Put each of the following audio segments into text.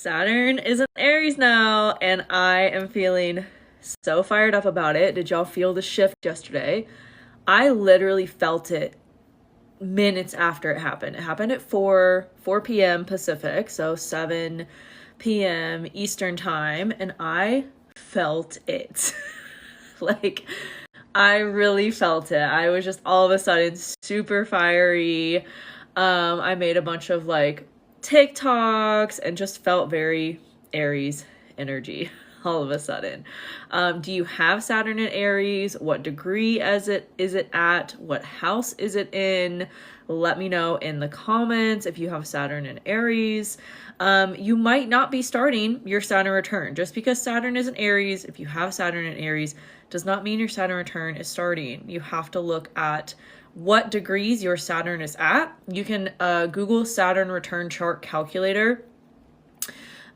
Saturn is in Aries now, and I am feeling so fired up about it. Did y'all feel the shift yesterday? I literally felt it minutes after it happened. It happened at 4 p.m. Pacific, so 7 p.m. Eastern time, and I felt it. Like, I really felt it. I was just all of a sudden super fiery. I made a bunch of like TikToks and just felt very Aries energy all of a sudden. Do you have Saturn in Aries? What degree is it at? What house is it in? Let me know in the comments if you have Saturn in Aries. You might not be starting your Saturn return. Just because Saturn is in Aries, if you have Saturn in Aries, does not mean your Saturn return is starting. You have to look at what degrees your Saturn is at. You can Google Saturn return chart calculator.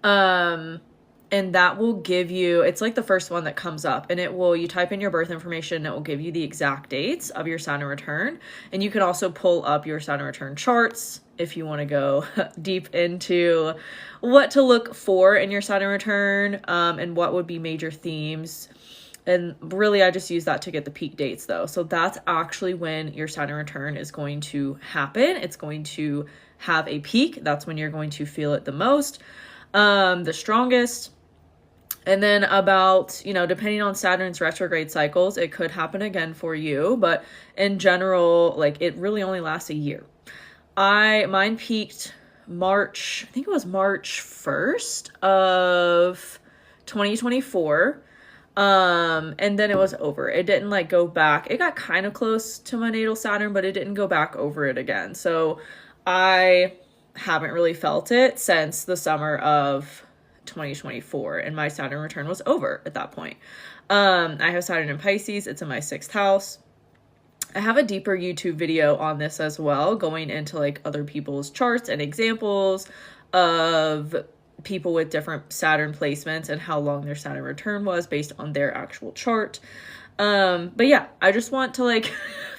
And that will give you, it's like the first one that comes up, and you type in your birth information, it will give you the exact dates of your Saturn return. And you can also pull up your Saturn return charts if you want to go deep into what to look for in your Saturn return, and what would be major themes. And really, I just use that to get the peak dates though. So that's actually when your Saturn return is going to happen. It's going to have a peak. That's when you're going to feel it the most, the strongest. And then about, depending on Saturn's retrograde cycles, it could happen again for you. But in general, like, it really only lasts a year. Mine peaked March 1st of 2024. And then it was over. It didn't like go back. It got kind of close to my natal Saturn, but it didn't go back over it again. So I haven't really felt it since the summer of 2024, and my Saturn return was over at that point. I have Saturn in Pisces. It's in my 6th house. I have a deeper YouTube video on this as well, going into like other people's charts and examples of people with different Saturn placements and how long their Saturn return was based on their actual chart. But yeah, I just want to like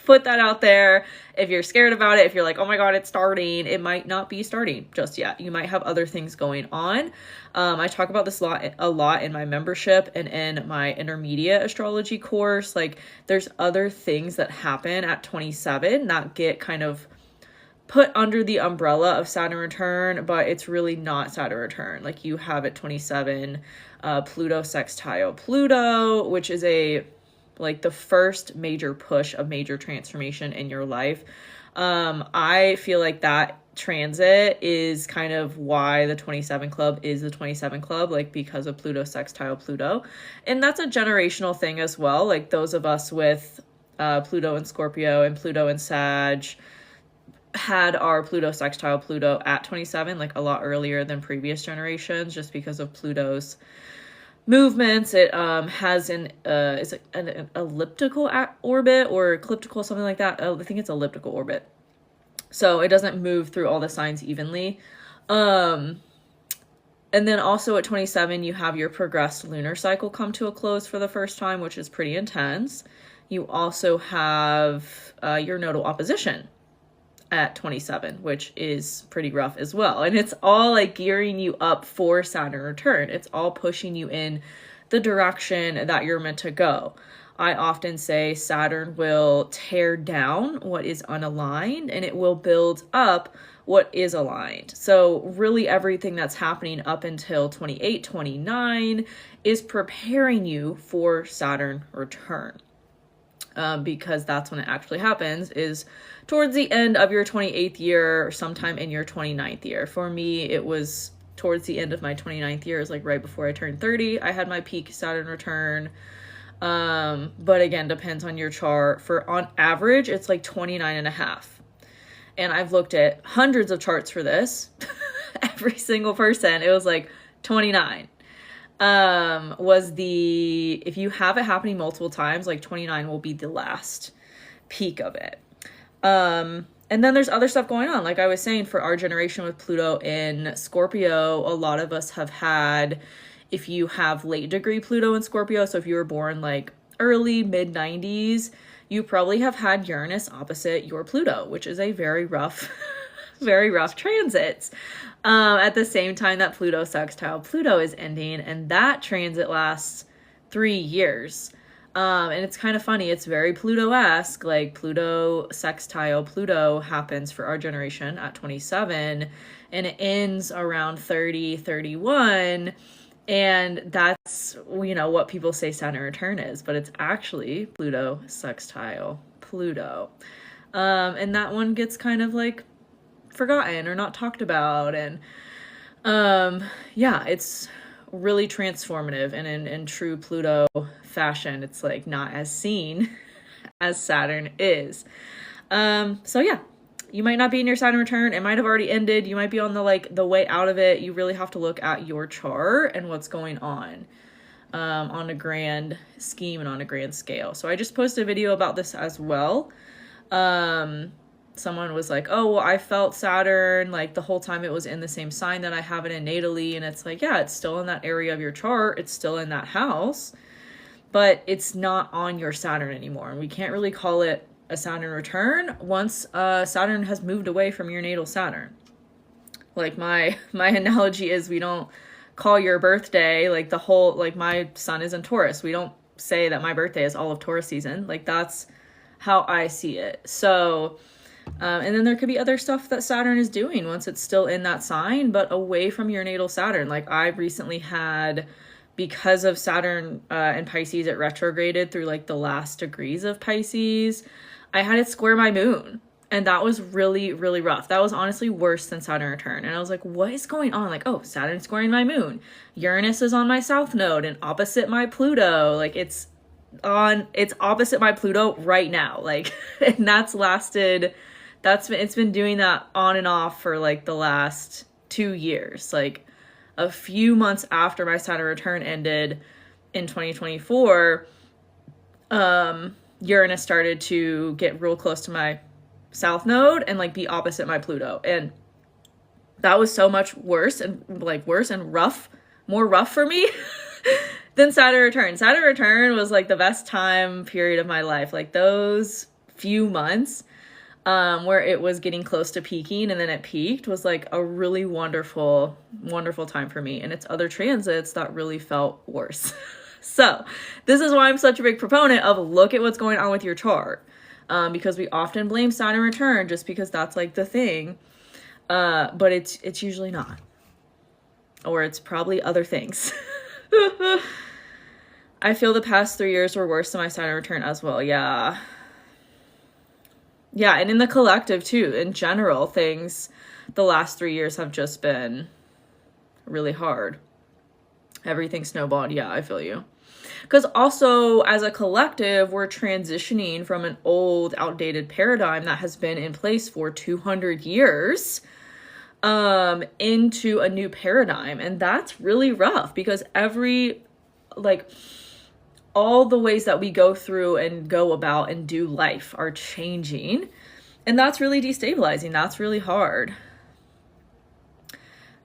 put that out there. If you're scared about it, if you're like, oh my God, it's starting, it might not be starting just yet. You might have other things going on. I talk about this a lot in my membership and in my intermediate astrology course. Like, there's other things that happen at 27 that get kind of put under the umbrella of Saturn return, but it's really not Saturn return. Like, you have at 27, Pluto sextile Pluto, which is like the first major push of major transformation in your life. I feel like that transit is kind of why the 27 club is the 27 club, like because of Pluto sextile Pluto. And that's a generational thing as well. Like, those of us with Pluto and Scorpio and Pluto and Sag had our Pluto sextile Pluto at 27, like a lot earlier than previous generations, just because of Pluto's movements. It has an elliptical orbit or ecliptical, something like that. I think it's elliptical orbit, so it doesn't move through all the signs evenly. And then also at 27, you have your progressed lunar cycle come to a close for the first time, which is pretty intense. You also have your nodal opposition at 27, which is pretty rough as well. And it's all like gearing you up for Saturn return. It's all pushing you in the direction that you're meant to go. I often say Saturn will tear down what is unaligned and it will build up what is aligned. So really everything that's happening up until 28, 29 is preparing you for Saturn return. Because that's when it actually happens, is towards the end of your 28th year or sometime in your 29th year. For me, it was towards the end of my 29th year. It was like right before I turned 30. I had my peak Saturn return. But again, depends on your chart. On average, it's like 29 and a half. And I've looked at hundreds of charts for this. Every single person, it was like 29. If you have it happening multiple times, like 29 will be the last peak of it. And then there's other stuff going on. Like I was saying, for our generation with Pluto in Scorpio, a lot of us have had, if you have late degree Pluto in Scorpio, so if you were born like early, mid 90s, you probably have had Uranus opposite your Pluto, which is a very rough very rough transits. At the same time that Pluto sextile Pluto is ending, and that transit lasts 3 years. And it's kind of funny. It's very Pluto-esque. Like Pluto sextile Pluto happens for our generation at 27 and it ends around 30, 31. And that's, you know, what people say Saturn return is, but it's actually Pluto sextile Pluto. And that one gets kind of like forgotten or not talked about. And yeah, it's really transformative, and in true Pluto fashion, it's like not as seen as Saturn is. So yeah, you might not be in your Saturn return. It might have already ended. You might be on the way out of it. You really have to look at your chart and what's going on a grand scheme and on a grand scale. So I just posted a video about this as well. Someone was like, oh, well, I felt Saturn like the whole time it was in the same sign that I have it in natally. And it's like, yeah, it's still in that area of your chart. It's still in that house, but it's not on your Saturn anymore. And we can't really call it a Saturn return once Saturn has moved away from your natal Saturn. Like my analogy is, we don't call your birthday like the whole, like my sun is in Taurus. We don't say that my birthday is all of Taurus season. Like that's how I see it. So and then there could be other stuff that Saturn is doing once it's still in that sign, but away from your natal Saturn. Like I recently had, because of Saturn and Pisces, it retrograded through like the last degrees of Pisces. I had it square my moon, and that was really, really rough. That was honestly worse than Saturn return. And I was like, what is going on? Like, oh, Saturn squaring my moon. Uranus is on my south node and opposite my Pluto. Like it's opposite my Pluto right now. Like, and it's been doing that on and off for like the last 2 years. Like a few months after my Saturn return ended in 2024, Uranus started to get real close to my south node and like be opposite my Pluto. And that was so much worse and rough, more rough for me than Saturn return. Saturn return was like the best time period of my life. Like those few months where it was getting close to peaking and then it peaked was like a really wonderful, wonderful time for me. And it's other transits that really felt worse. So this is why I'm such a big proponent of look at what's going on with your chart. Because we often blame Saturn return just because that's like the thing. But it's usually not. Or it's probably other things. I feel the past 3 years were worse than my Saturn return as well. Yeah. Yeah, and in the collective too, in general, things the last 3 years have just been really hard. Everything snowballed. Yeah, I feel you. Because also, as a collective, we're transitioning from an old, outdated paradigm that has been in place for 200 years into a new paradigm. And that's really rough because all the ways that we go through and go about and do life are changing. And that's really destabilizing. That's really hard.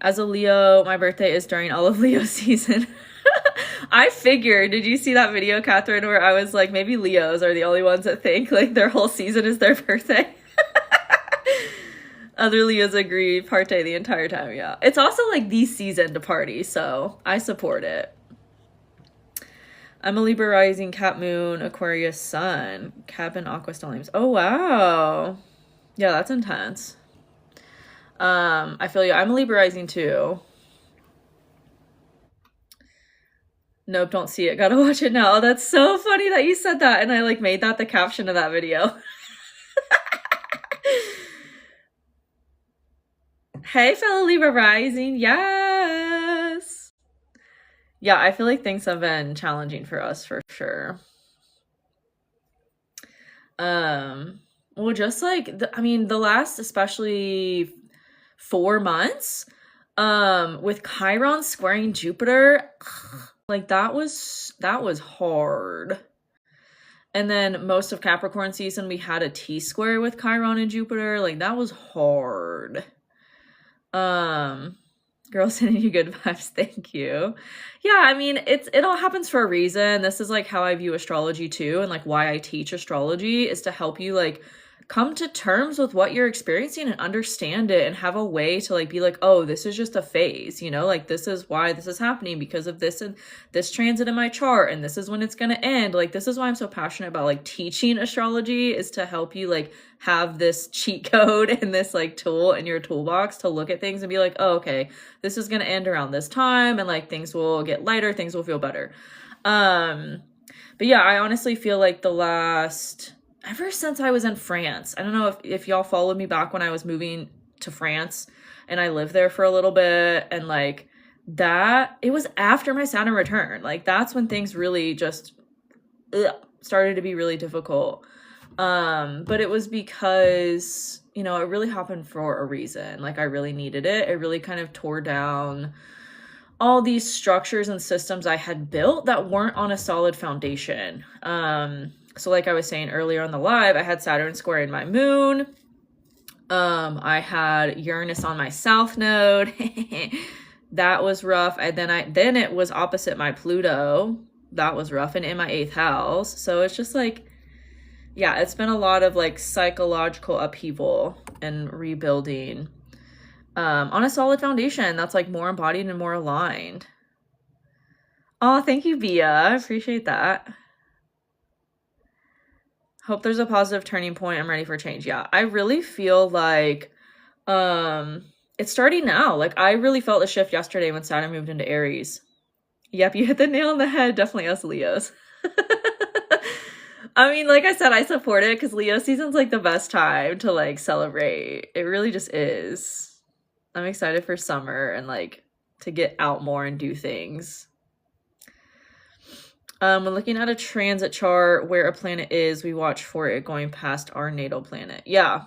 As a Leo, my birthday is during all of Leo season. I figured, did you see that video, Catherine, where I was like, maybe Leos are the only ones that think like their whole season is their birthday? Other Leos agree, party the entire time. Yeah. It's also like the season to party, so I support it. I'm a Libra rising, Cap moon, Aquarius sun, Cap and Aqua stelliums. Oh, wow. Yeah, that's intense. I feel you. I'm a Libra rising too. Nope, don't see it. Gotta watch it now. Oh, that's so funny that you said that. And I like made that the caption of that video. Hey, fellow Libra rising. Yes. Yeah, I feel like things have been challenging for us for sure. Well, just like, the last, especially 4 months, with Chiron squaring Jupiter, like that was hard. And then most of Capricorn season, we had a T-square with Chiron and Jupiter. Like that was hard. Girl sending you good vibes. Thank you. Yeah, it all happens for a reason. This is like how I view astrology too. And like why I teach astrology is to help you like come to terms with what you're experiencing and understand it and have a way to like be like, oh, this is just a phase, you know, like this is why this is happening because of this and this transit in my chart, and this is when it's going to end. Like, this is why I'm so passionate about like teaching astrology, is to help you like have this cheat code and this like tool in your toolbox to look at things and be like, oh, okay, this is going to end around this time, and like things will get lighter, things will feel better. But yeah, I honestly feel like ever since I was in France, I don't know if y'all followed me back when I was moving to France and I lived there for a little bit, and like that, it was after my Saturn return. Like, that's when things really just started to be really difficult. But it was because, you know, it really happened for a reason. Like, I really needed it. It really kind of tore down all these structures and systems I had built that weren't on a solid foundation. So like I was saying earlier on the live, I had Saturn squaring my moon. I had Uranus on my south node. That was rough. Then it was opposite my Pluto. That was rough, and in my 8th house. So it's just like, yeah, it's been a lot of like psychological upheaval and rebuilding on a solid foundation that's like more embodied and more aligned. Oh, thank you, Bia. I appreciate that. Hope there's a positive turning point. I'm ready for change. Yeah, I really feel like it's starting now. Like, I really felt a shift yesterday when Saturn moved into Aries. Yep, you hit the nail on the head. Definitely us Leos. I mean, like I said, I support it because Leo season's like the best time to like celebrate. It really just is. I'm excited for summer and like to get out more and do things. When looking at a transit chart where a planet is, we watch for it going past our natal planet. Yeah.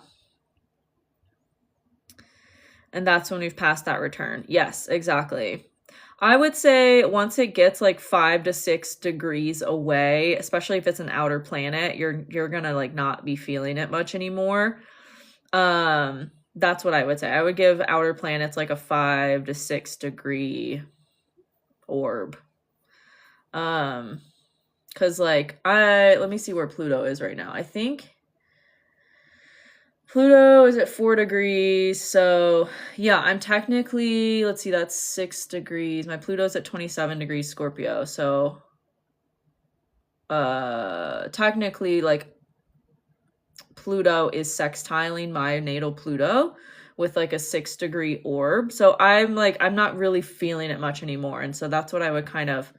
And that's when we've passed that return. Yes, exactly. I would say once it gets like 5 to 6 degrees away, especially if it's an outer planet, you're gonna like not be feeling it much anymore. That's what I would say. I would give outer planets like a 5 to 6 degree orb. Cause like let me see where Pluto is right now. I think Pluto is at 4 degrees. So yeah, I'm technically, let's see, that's 6 degrees. My Pluto's at 27 degrees Scorpio. So technically like Pluto is sextiling my natal Pluto with like a 6 degree orb. So I'm not really feeling it much anymore. And so that's what I would kind of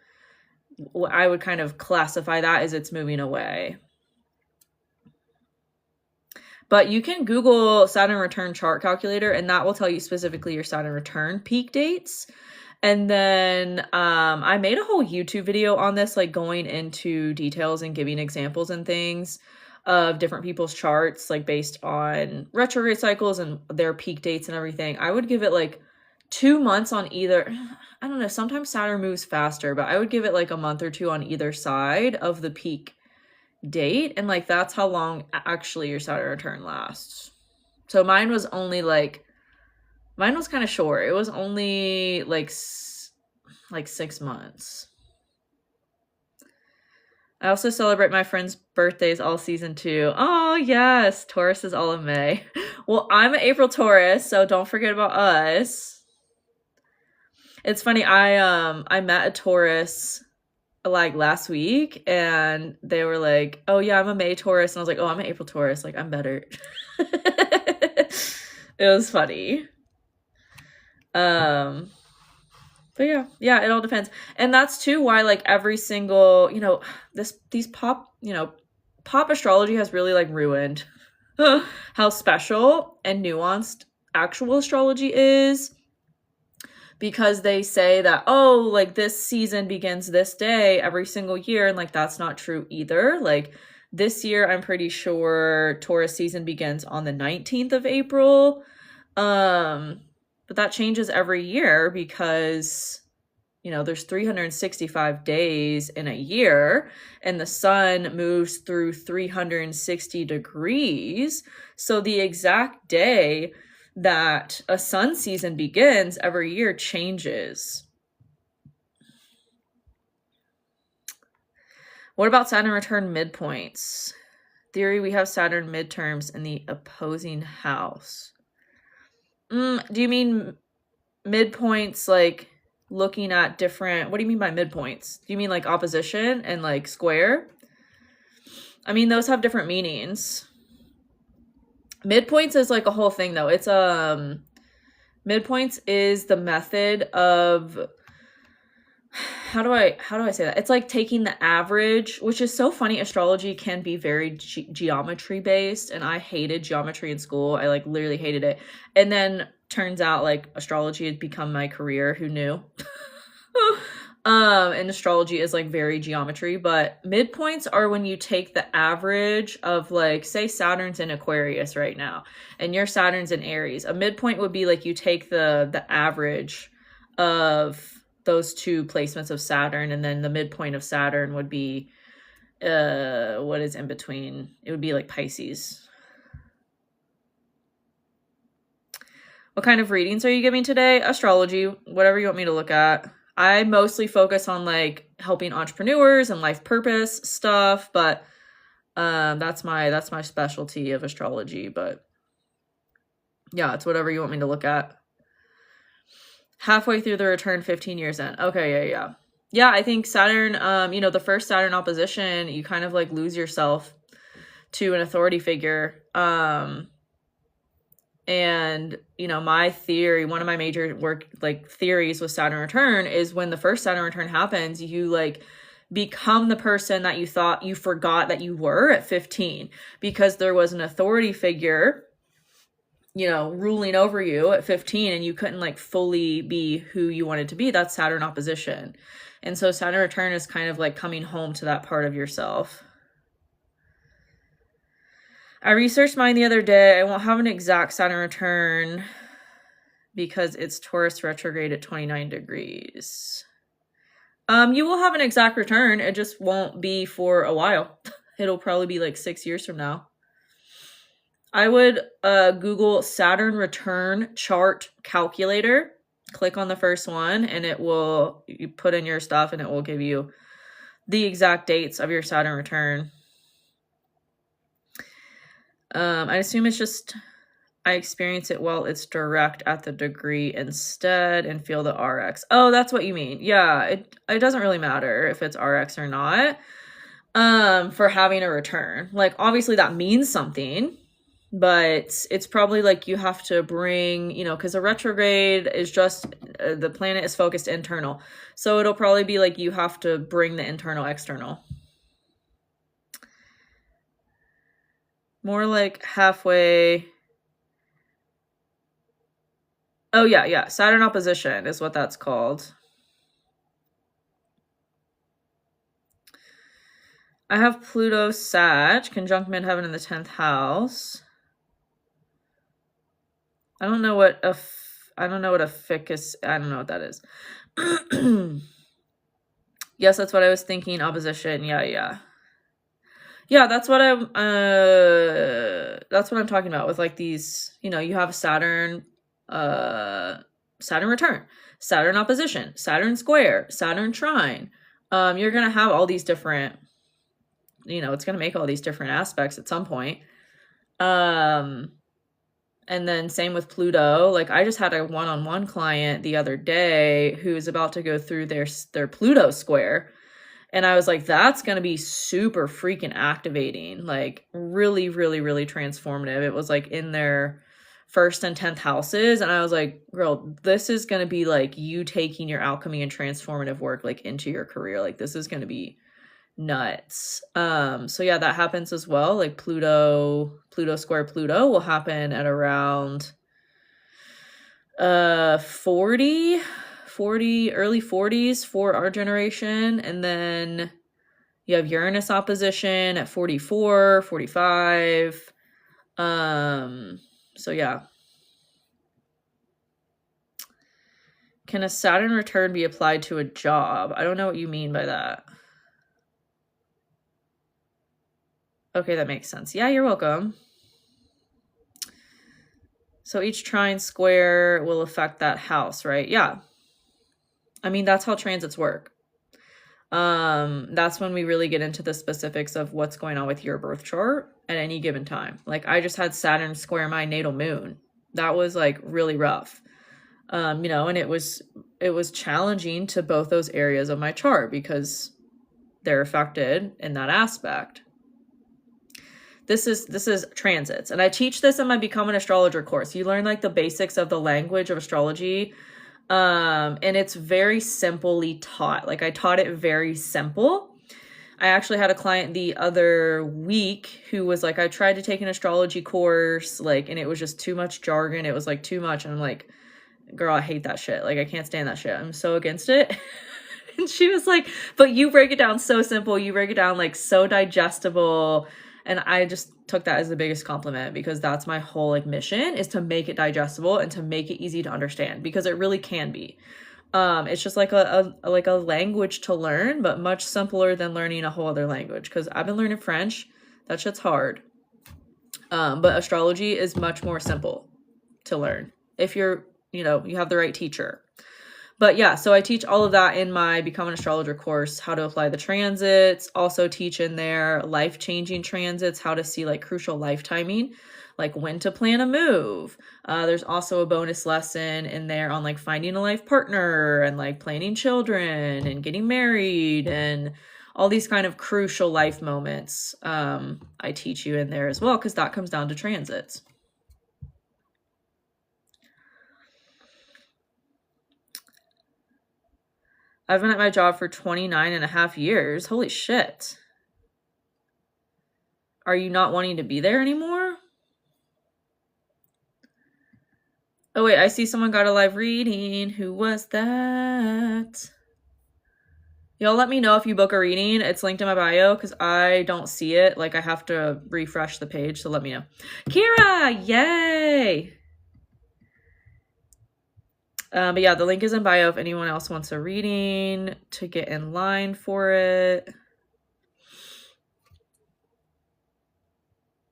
classify that as it's moving away. But you can Google Saturn return chart calculator, and that will tell you specifically your Saturn return peak dates. And then I made a whole YouTube video on this, like going into details and giving examples and things of different people's charts, like based on retrograde cycles and their peak dates and everything. I would give it like 2 months on either. I don't know, sometimes Saturn moves faster, but I would give it like a month or 2 on either side of the peak date, and like that's how long actually your Saturn return lasts. So mine was kind of short. It was only like 6 months. I also celebrate my friends' birthdays all season too. Oh yes, Taurus is all in May. Well, I'm an April Taurus, so don't forget about us. It's funny, I met a Taurus like last week, and they were like, oh yeah, I'm a May Taurus, and I was like, oh, I'm an April Taurus, like I'm better. It was funny. But yeah, it all depends. And that's too why like every single, you know, these pop astrology has really like ruined how special and nuanced actual astrology is. Because they say that, oh, like this season begins this day every single year. And like, that's not true either. Like this year, I'm pretty sure Taurus season begins on the 19th of April. But that changes every year because, you know, there's 365 days in a year, and the sun moves through 360 degrees. So the exact day that a sun season begins every year changes. What about Saturn return midpoints? Theory, we have Saturn midterms in the opposing house. Do you mean midpoints, like looking at different, what do you mean by midpoints? Do you mean like opposition and like square? I mean, those have different meanings. Midpoints is like a whole thing though. It's midpoints is the method of, how do I say that? It's like taking the average, which is so funny. Astrology can be very geometry based, and I hated geometry in school. I like literally hated it. And then turns out like astrology had become my career. Who knew? And astrology is like very geometry, but midpoints are when you take the average of, like, say Saturn's in Aquarius right now and your Saturn's in Aries. A midpoint would be like you take the average of those two placements of Saturn, and then the midpoint of Saturn would be what is in between. It would be like Pisces. What kind of readings are you giving today? Astrology, whatever you want me to look at. I mostly focus on like helping entrepreneurs and life purpose stuff, but that's my specialty of astrology. But yeah, it's whatever you want me to look at. Halfway through the return, 15 years in. Okay, yeah. Yeah, I think Saturn, the first Saturn opposition, you kind of like lose yourself to an authority figure. And, my theory, one of my major theories with Saturn return is when the first Saturn return happens, you like become the person that you thought you forgot that you were at 15, because there was an authority figure, ruling over you at 15, and you couldn't like fully be who you wanted to be. That's Saturn opposition. And so Saturn return is kind of like coming home to that part of yourself. I researched mine the other day. I won't have an exact Saturn return because it's Taurus retrograde at 29 degrees. You will have an exact return. It just won't be for a while. It'll probably be like 6 years from now. I would Google Saturn return chart calculator. Click on the first one, and you put in your stuff, and it will give you the exact dates of your Saturn return. I assume it's just I experience it while it's direct at the degree instead and feel the RX. Oh, that's what you mean. Yeah, it doesn't really matter if it's RX or not for having a return. Like, obviously that means something, but it's probably like you have to bring, because a retrograde is just the planet is focused internal. So it'll probably be like you have to bring the internal external. More like halfway. Oh, yeah. Saturn opposition is what that's called. I have Pluto Sag, conjunct midheaven in the 10th house. I don't know what a ficus, I don't know what that is. Yes, that's what I was thinking. Opposition. Yeah. Yeah, that's what I'm talking about with like these, you have Saturn return, Saturn opposition, Saturn square, Saturn trine. You're going to have all these different, it's going to make all these different aspects at some point. And then same with Pluto. Like, I just had a one-on-one client the other day who is about to go through their Pluto square. And I was like, that's going to be super freaking activating, like really, really, really transformative. It was like in their 1st and 10th houses. And I was like, girl, this is going to be like you taking your alchemy and transformative work like into your career. Like, this is going to be nuts. So yeah, that happens as well. Like Pluto square Pluto will happen at around 40, early 40s for our generation. And then you have Uranus opposition at 44, 45. So yeah. Can a Saturn return be applied to a job? I don't know what you mean by that. Okay, that makes sense. Yeah, you're welcome. So each trine square will affect that house, right? Yeah. I mean, that's how transits work. That's when we really get into the specifics of what's going on with your birth chart at any given time. Like I just had Saturn square my natal moon. That was like really rough. You know, and it was challenging to both those areas of my chart because they're affected in that aspect. This is transits, and I teach this in my Become an Astrologer course. You learn like the basics of the language of astrology, and it's very simply taught. Like I taught it very simple. I actually had a client the other week who was like, I tried to take an astrology course, like, and it was just too much jargon. It was like too much. And I'm like, girl, I hate that shit. Like, I can't stand that shit. I'm so against it. And she was like, but you break it down so simple. You break it down like so digestible. And I just took that as the biggest compliment because that's my whole like mission, is to make it digestible and to make it easy to understand, because it really can be. It's just like a language to learn, but much simpler than learning a whole other language. Because I've been learning French. That shit's hard. But astrology is much more simple to learn if you're, you know, you have the right teacher. But yeah, so I teach all of that in my Become an Astrologer course, how to apply the transits. Also teach in there life-changing transits, how to see like crucial life timing, like when to plan a move. There's also a bonus lesson in there on like finding a life partner and like planning children and getting married and all these kind of crucial life moments. I teach you in there as well, because that comes down to transits. I've been at my job for 29 and a half years. Holy shit. Are you not wanting to be there anymore? Oh, wait, I see someone got a live reading. Who was that? Y'all let me know if you book a reading. It's linked in my bio because I don't see it. Like, I have to refresh the page, so let me know. Kira, yay! But yeah, the link is in bio if anyone else wants a reading to get in line for it.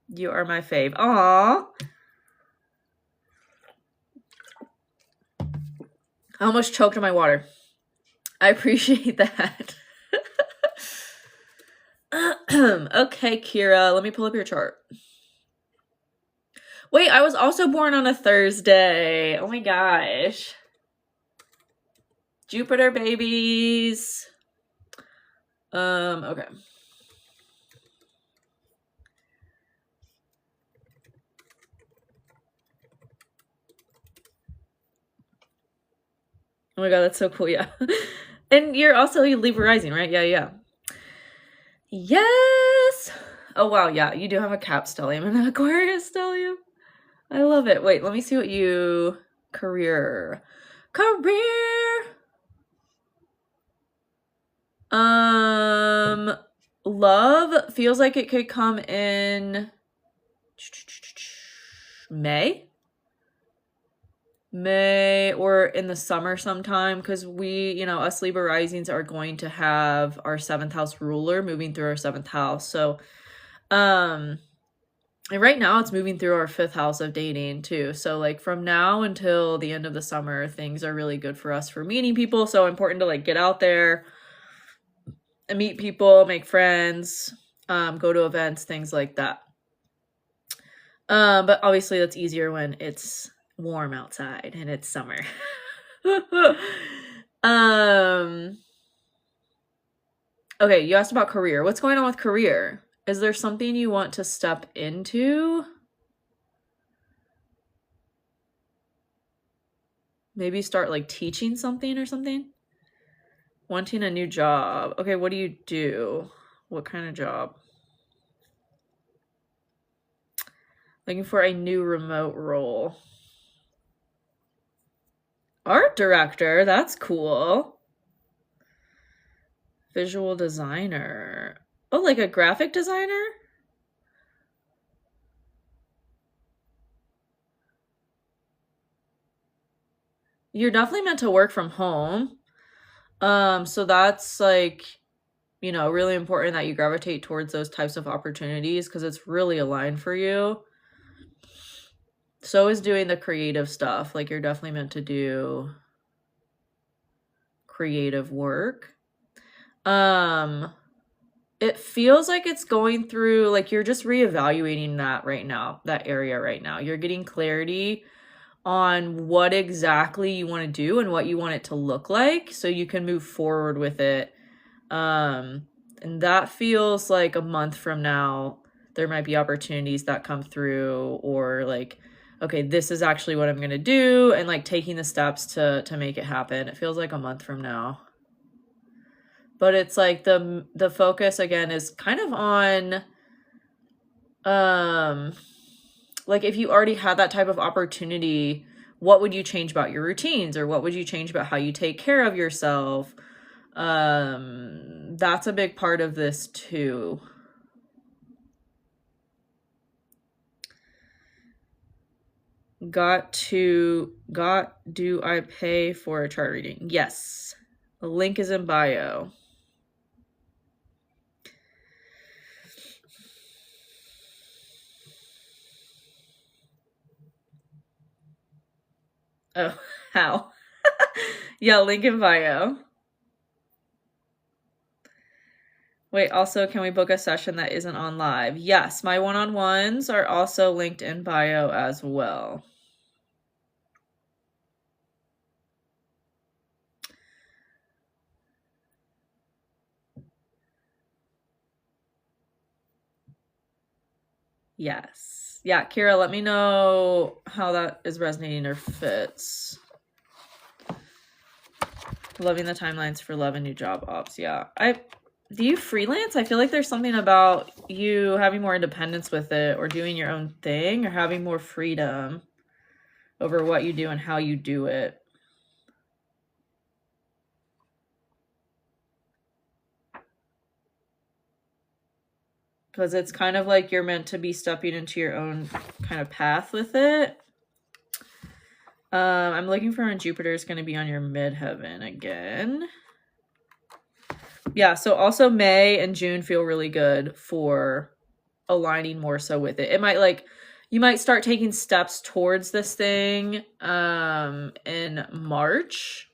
You are my fave. Aww. I almost choked on my water. I appreciate that. Okay, Kira, let me pull up your chart. Wait, I was also born on a Thursday. Oh my gosh. Jupiter babies. Okay. Oh my god, that's so cool, yeah. And you're also Libra rising, right? Yeah. Yes! Oh wow, yeah, you do have a Cap stellium and an Aquarius stellium. I love it. Wait, let me see what you... Career. Love feels like it could come in May or in the summer sometime, because we, you know, us Libra risings are going to have our 7th house ruler moving through our 7th house. So, and right now it's moving through our 5th house of dating too. So like from now until the end of the summer, things are really good for us for meeting people. So important to like get out there and meet people, make friends, go to events, things like that. But obviously that's easier when it's warm outside and it's summer. Okay, you asked about career. What's going on with career? Is there something you want to step into? Maybe start like teaching something or something? Wanting a new job. Okay, what do you do? What kind of job? Looking for a new remote role. Art director, that's cool. Visual designer. Oh, like a graphic designer? You're definitely meant to work from home. So that's like, you know, really important that you gravitate towards those types of opportunities because it's really aligned for you. So is doing the creative stuff. Like you're definitely meant to do creative work. it feels like it's going through, like you're just reevaluating that right now, that area right now. You're getting clarity on what exactly you want to do and what you want it to look like so you can move forward with it. And that feels like a month from now, there might be opportunities that come through, or like, okay, this is actually what I'm going to do, and like taking the steps to make it happen. It feels like a month from now. But it's like the focus again is kind of on like if you already had that type of opportunity, what would you change about your routines, or what would you change about how you take care of yourself? That's a big part of this too. Do I pay for a chart reading? Yes. The link is in bio. Oh, how? Yeah, link in bio. Wait, also, can we book a session that isn't on live? Yes, my one-on-ones are also linked in bio as well. Yes. Yeah, Kira, let me know how that is resonating or fits. Loving the timelines for love and new job ops. Yeah. Do you freelance? I feel like there's something about you having more independence with it, or doing your own thing, or having more freedom over what you do and how you do it. Because it's kind of like you're meant to be stepping into your own kind of path with it. I'm looking for when Jupiter is going to be on your midheaven again. Yeah, so also May and June feel really good for aligning more so with it. It might like, you might start taking steps towards this thing in March.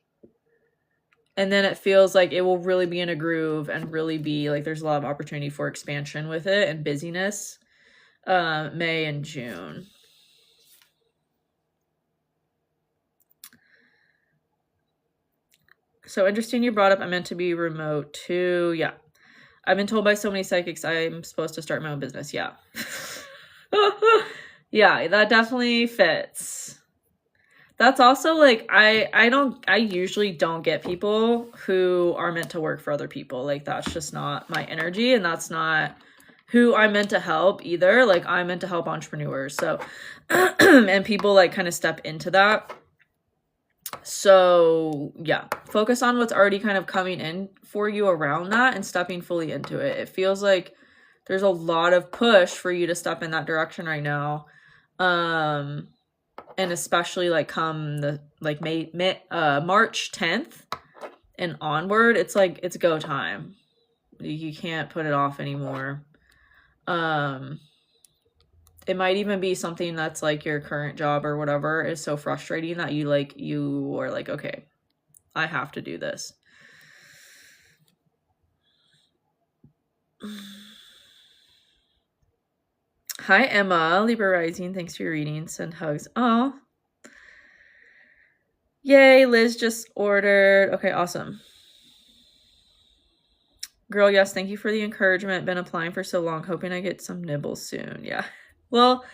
And then it feels like it will really be in a groove and really be like there's a lot of opportunity for expansion with it and busyness. May and June. So interesting you brought up I'm meant to be remote too. Yeah. I've been told by so many psychics I'm supposed to start my own business. Yeah. Yeah, that definitely fits. That's also like, I usually don't get people who are meant to work for other people. Like, that's just not my energy, and that's not who I'm meant to help either. Like, I'm meant to help entrepreneurs. So, and people like kind of step into that. So yeah, focus on what's already kind of coming in for you around that and stepping fully into it. It feels like there's a lot of push for you to step in that direction right now. And especially like come the like March 10th and onward, it's like it's go time. You can't put it off anymore. It might even be something that's like your current job or whatever is so frustrating that you are like, okay, I have to do this. Hi, Emma, Libra Rising. Thanks for your reading. Send hugs. Oh, yay, Liz just ordered. Okay, awesome. Girl, yes, thank you for the encouragement. Been applying for so long, hoping I get some nibbles soon. Yeah. Well,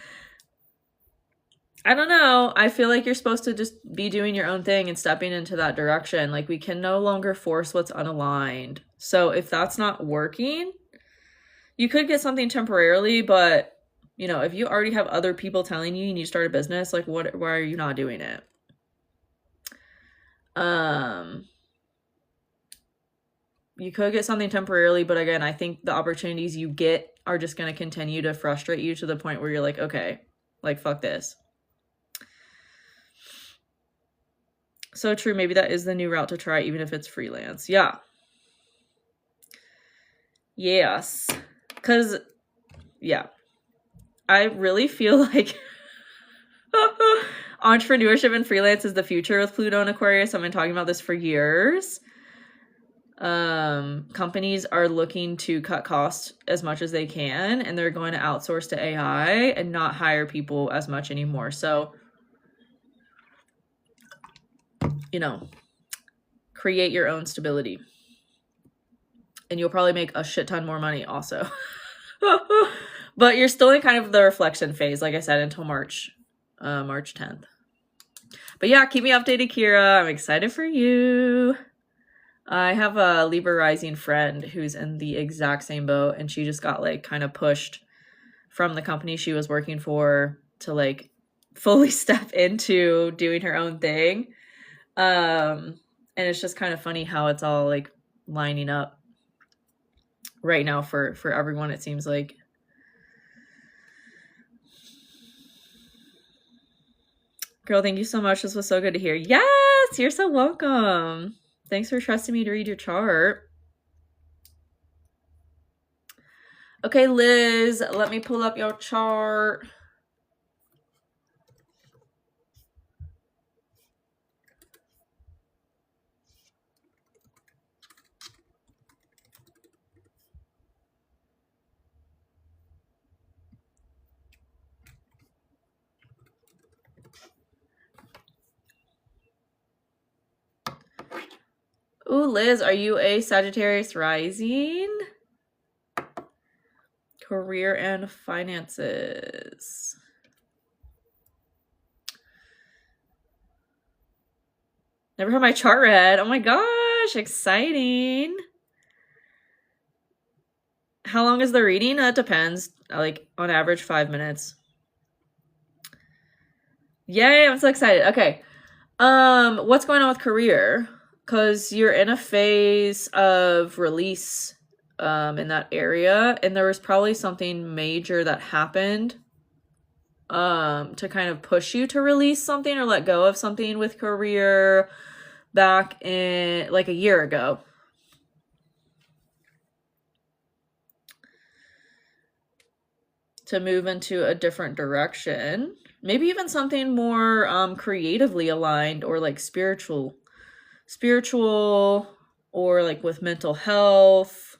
I don't know. I feel like you're supposed to just be doing your own thing and stepping into that direction. Like, we can no longer force what's unaligned. So if that's not working, you could get something temporarily, but you know, if you already have other people telling you need to start a business, like why are you not doing it? You could get something temporarily, but again, I think the opportunities you get are just going to continue to frustrate you to the point where you're like, okay, like fuck this. So true. Maybe that is the new route to try, even if it's freelance. Yeah. Yes. Because, yeah, I really feel like entrepreneurship and freelance is the future with Pluto and Aquarius. I've been talking about this for years. companies are looking to cut costs as much as they can, and they're going to outsource to AI and not hire people as much anymore. So, you know, create your own stability. And you'll probably make a shit ton more money also. But you're still in kind of the reflection phase, like I said, until March 10th. But yeah, keep me updated, Kira. I'm excited for you. I have a Libra rising friend who's in the exact same boat, and she just got like kind of pushed from the company she was working for to like fully step into doing her own thing. And it's just kind of funny how it's all like lining up right now for everyone, it seems like. Girl, thank you so much. This was so good to hear. Yes, you're so welcome. Thanks for trusting me to read your chart. Okay, Liz, let me pull up your chart. Ooh, Liz, are you a Sagittarius rising? Career and finances. Never had my chart read. Oh my gosh, exciting. How long is the reading? That depends. Like on average 5 minutes. Yay, I'm so excited. Okay. What's going on with career? Because you're in a phase of release in that area, and there was probably something major that happened to kind of push you to release something or let go of something with career back in like a year ago. To move into a different direction. Maybe even something more creatively aligned or like spiritual or like with mental health.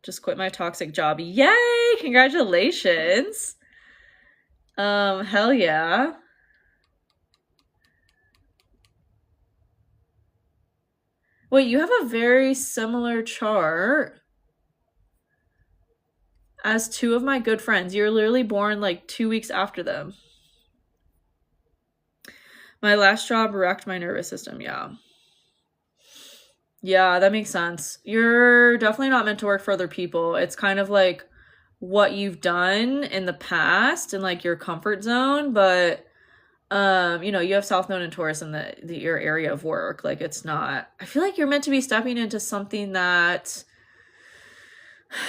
Just quit my toxic job. Yay! Congratulations. Hell yeah. Wait, you have a very similar chart as two of my good friends. You're literally born like 2 weeks after them. My last job wrecked my nervous system. Yeah. Yeah, that makes sense. You're definitely not meant to work for other people. It's kind of like what you've done in the past and like your comfort zone, but you know, you have South Node and Taurus in your area of work. Like it's not, I feel like you're meant to be stepping into something that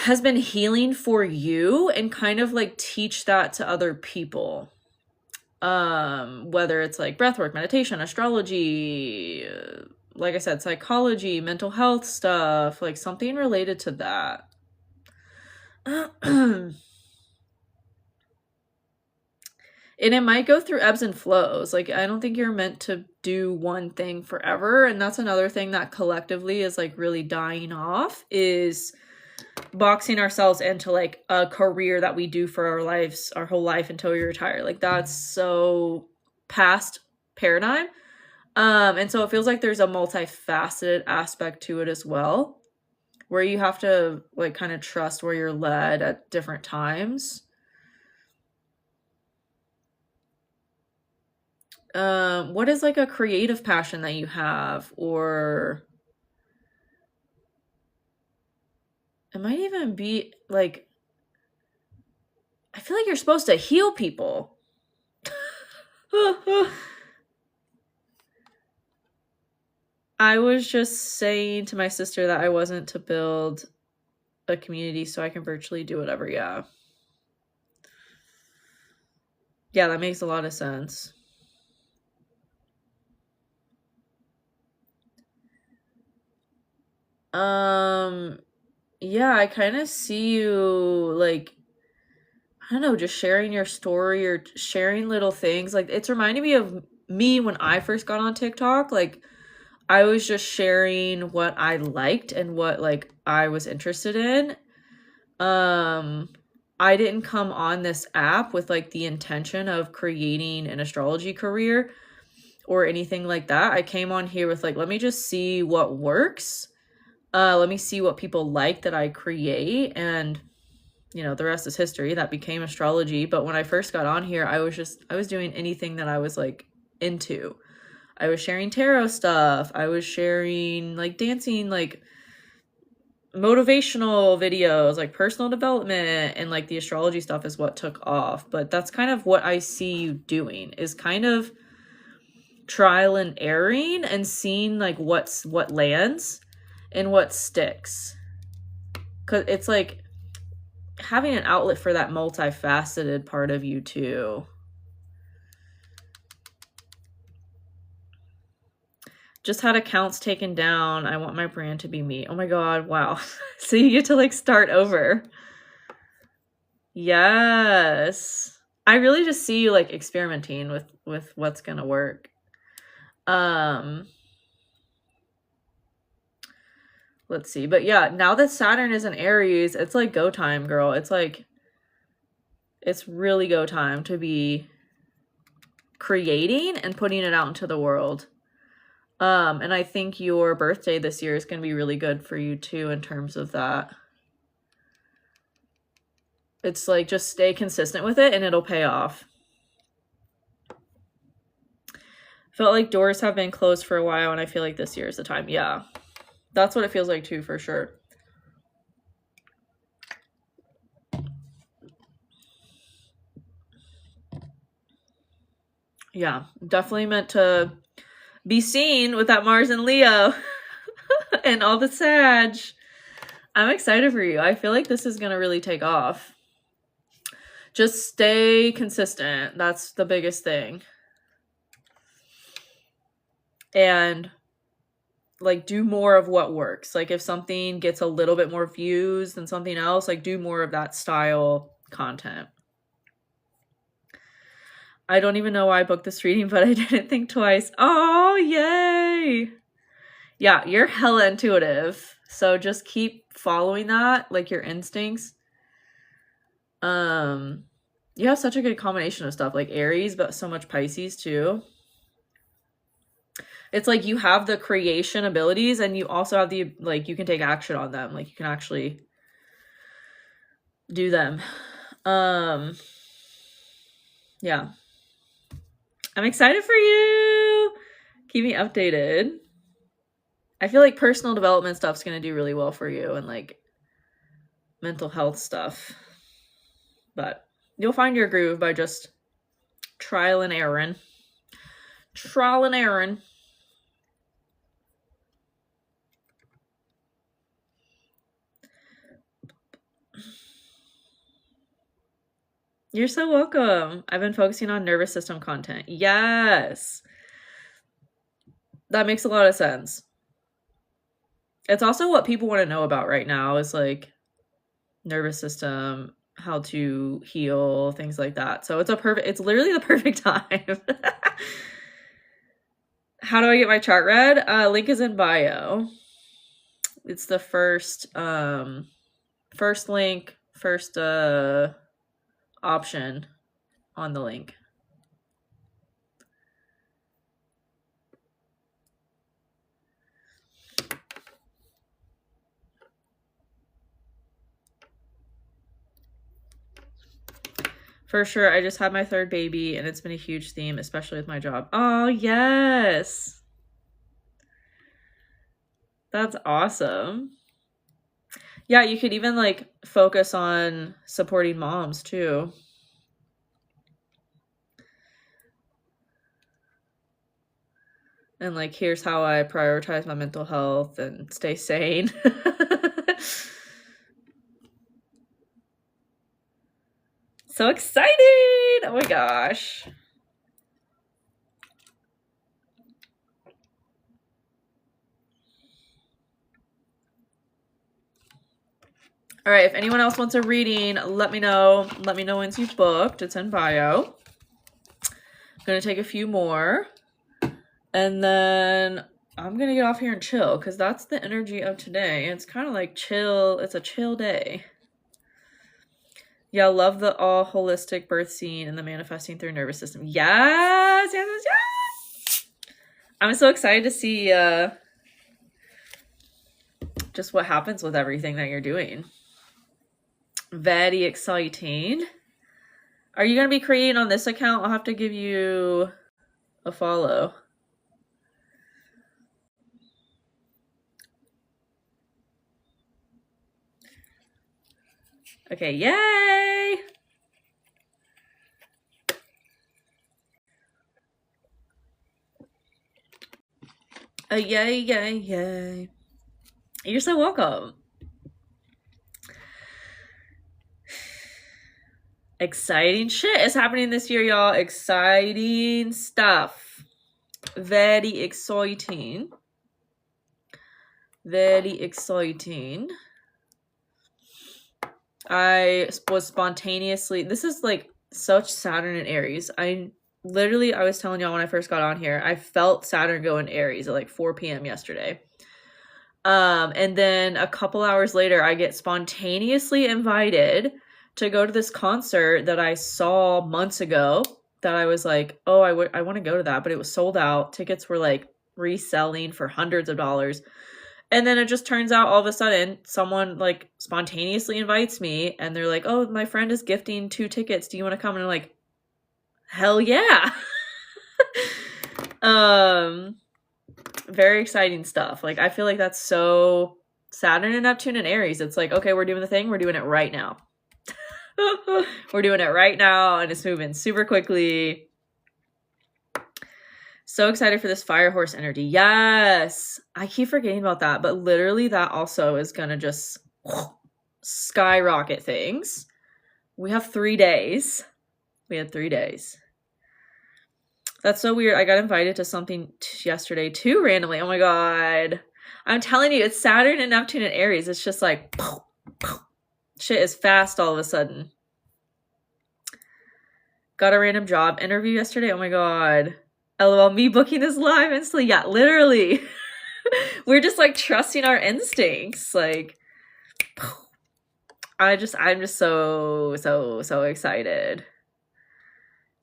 has been healing for you and kind of like teach that to other people. Whether it's like breathwork, meditation, astrology, like I said, psychology, mental health stuff, like something related to that. And it might go through ebbs and flows. Like, I don't think you're meant to do one thing forever. And that's another thing that collectively is like really dying off, is boxing ourselves into like a career that we do for our lives, our whole life until we retire. Like that's so past paradigm. And so it feels like there's a multifaceted aspect to it as well, where you have to like kind of trust where you're led at different times. What is like a creative passion that you have, or it might even be like, I feel like you're supposed to heal people. I was just saying to my sister that I wasn't to build a community so I can virtually do whatever. Yeah. Yeah, that makes a lot of sense. Yeah, I kind of see you like, I don't know, just sharing your story or sharing little things. Like it's reminding me of me when I first got on TikTok. Like I was just sharing what I liked and what like I was interested in. I didn't come on this app with like the intention of creating an astrology career or anything like that. I came on here with like, let me just see what works. Let me see what people like that I create, and you know, the rest is history. That became astrology. But when I first got on here, I was doing anything that I was like into. I was sharing tarot stuff. I was sharing like dancing, like motivational videos, like personal development, and like the astrology stuff is what took off. But that's kind of what I see you doing, is kind of trial and erroring and seeing like what lands and what sticks. Cause it's like having an outlet for that multifaceted part of you too. Just had accounts taken down. I want my brand to be me. Oh my God. Wow. So you get to like start over. Yes. I really just see you like experimenting with what's going to work. Let's see. But yeah, now that Saturn is in Aries, it's like go time, girl. It's like, it's really go time to be creating and putting it out into the world. And I think your birthday this year is going to be really good for you too in terms of that. It's like, just stay consistent with it and it'll pay off. Felt like doors have been closed for a while and I feel like this year is the time. Yeah, that's what it feels like too, for sure. Yeah, definitely meant to be seen with that Mars and Leo and all the Sag. I'm excited for you. I feel like this is going to really take off. Just stay consistent. That's the biggest thing. And like do more of what works. Like if something gets a little bit more views than something else, like do more of that style content. I don't even know why I booked this reading, but I didn't think twice. Oh, yay. Yeah, you're hella intuitive. So just keep following that, like your instincts. You have such a good combination of stuff, like Aries, but so much Pisces too. It's like you have the creation abilities and you also have the, like, you can take action on them. Like you can actually do them. Yeah. I'm excited for you. Keep me updated. I feel like personal development stuff's going to do really well for you, and like mental health stuff. But you'll find your groove by just trial and error. Trial and error. You're so welcome. I've been focusing on nervous system content. Yes. That makes a lot of sense. It's also what people want to know about right now, is like nervous system, how to heal, things like that. So it's literally the perfect time. How do I get my chart read? Link is in bio. It's the first link, first option on the link. For sure, I just had my third baby and it's been a huge theme, especially with my job. Oh, yes. That's awesome. Yeah, you could even like focus on supporting moms too. And like, here's how I prioritize my mental health and stay sane. So excited! Oh my gosh. All right, if anyone else wants a reading, let me know. Let me know once you've booked. It's in bio. I'm going to take a few more. And then I'm gonna get off here and chill because that's the energy of today. It's kind of like chill. It's a chill day. Yeah, love the all holistic birth scene and the manifesting through nervous system. Yes, yes, yes, yes. I'm so excited to see just what happens with everything that you're doing. Very exciting. Are you going to be creating on this account? I'll have to give you a follow. Okay, yay! Yay, yay, yay. You're so welcome. Exciting shit is happening this year, y'all. Exciting stuff. Very exciting. Very exciting. I was spontaneously, this is like such Saturn and Aries. I was telling y'all when I first got on here, I felt Saturn go in Aries at like 4 p.m. yesterday. And then a couple hours later, I get spontaneously invited to go to this concert that I saw months ago that I was like, oh, I want to go to that, but it was sold out. Tickets were like reselling for hundreds of dollars. And then it just turns out all of a sudden someone like spontaneously invites me and they're like, oh, my friend is gifting 2 tickets. Do you want to come? And I'm like, hell yeah. Very exciting stuff. Like, I feel like that's so Saturn and Neptune and Aries. It's like, okay, we're doing the thing. We're doing it right now. We're doing it right now. And it's moving super quickly. So excited for this fire horse energy. Yes. I keep forgetting about that. But literally that also is going to just skyrocket things. We have 3 days. We had 3 days. That's so weird. I got invited to something yesterday too randomly. Oh my God. I'm telling you, it's Saturn and Neptune and Aries. It's just like shit is fast all of a sudden. Got a random job interview yesterday. Oh my God. LOL, me booking this live instantly. Yeah, literally. We're just like trusting our instincts. Like, I'm just so excited.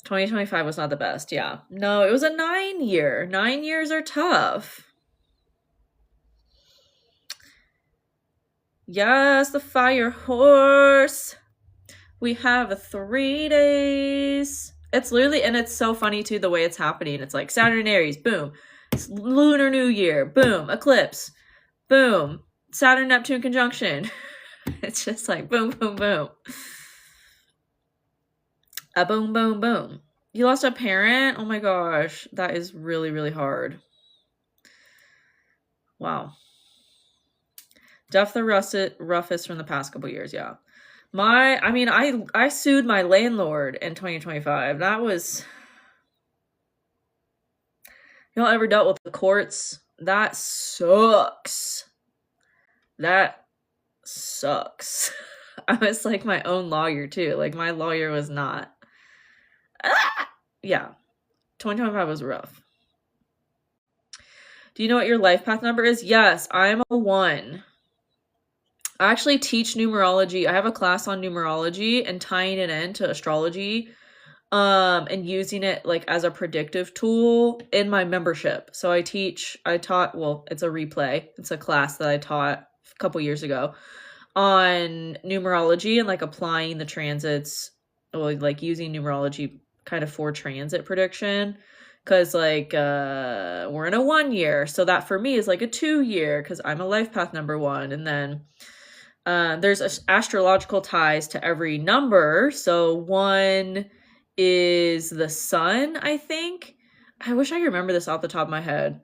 2025 was not the best. Yeah. No, it was a 9 year. 9 years are tough. Yes, the fire horse. We have 3 days. It's literally, and it's so funny too, the way it's happening. It's like Saturn and Aries, boom. Lunar New Year, boom. Eclipse, boom. Saturn Neptune conjunction. It's just like boom, boom, boom. A boom, boom, boom. You lost a parent? Oh my gosh. That is really, really hard. Wow. Def the roughest from the past couple years, yeah. I sued my landlord in 2025. That was... Y'all ever dealt with the courts? That sucks. That sucks. I was like my own lawyer too. Like my lawyer was not... Yeah. 2025 was rough. Do you know what your life path number is? Yes, I'm a 1. I actually teach numerology. I have a class on numerology and tying it into astrology, and using it like as a predictive tool in my membership. So it's a replay. It's a class that I taught a couple years ago on numerology and like applying the transits, or like using numerology kind of for transit prediction. Cause like, we're in a 1 year. So that for me is like a 2 year, cause I'm a life path number 1. And then, there's astrological ties to every number. So 1 is the sun, I think. I wish I could remember this off the top of my head.